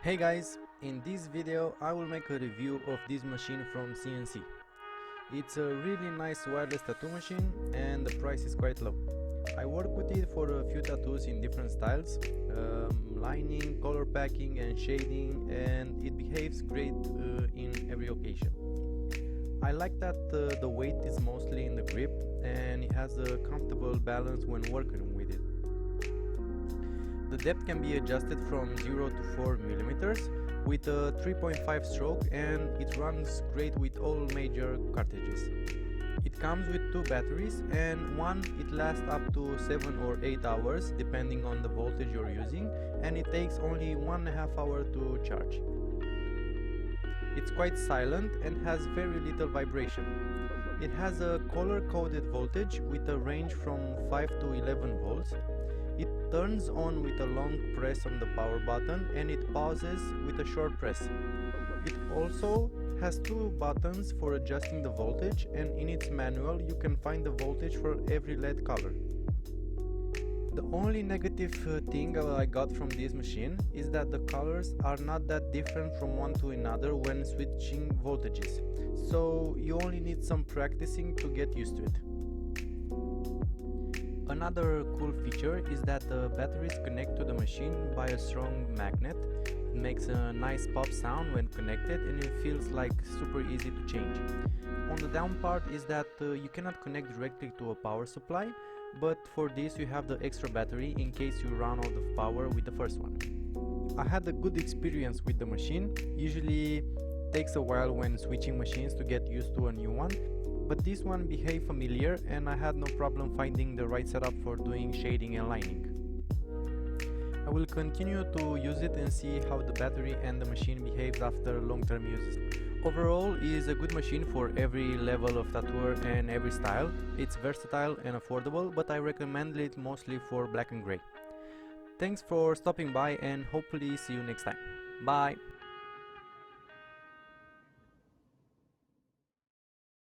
Hey guys, in this video I will make a review of this machine from CNC. It's a really nice wireless tattoo machine and the price is quite low. I work with it for a few tattoos in different styles, lining, color packing and shading, and it behaves great in every occasion. I like that the weight is mostly in the grip and it has a comfortable balance when working with it. The depth can be adjusted from 0 to 4 millimeters with a 3.5 stroke, and it runs great with all major cartridges. It comes with 2 batteries, and one it lasts up to 7 or 8 hours depending on the voltage you're using, and it takes only 1.5 hours to charge. It's quite silent and has very little vibration. It has a color-coded voltage with a range from 5 to 11 volts. It turns on with a long press on the power button and it pauses with a short press. It also has 2 buttons for adjusting the voltage, and in its manual you can find the voltage for every LED color. The only negative thing I got from this machine is that the colors are not that different from one to another when switching voltages, so you only need some practicing to get used to it. Another cool feature is that the batteries connect to the machine by a strong magnet. It makes a nice pop sound when connected and it feels like super easy to change. On the down part is that you cannot connect directly to a power supply, but for this you have the extra battery in case you run out of power with the first one. I had a good experience with the machine. Usually takes a while when switching machines to get used to a new one, but this one behaved familiar and I had no problem finding the right setup for doing shading and lining. I will continue to use it and see how the battery and the machine behaves after long-term use. Overall, it is a good machine for every level of tattooer and every style. It's versatile and affordable, but I recommend it mostly for black and gray. Thanks for stopping by and hopefully see you next time. Bye!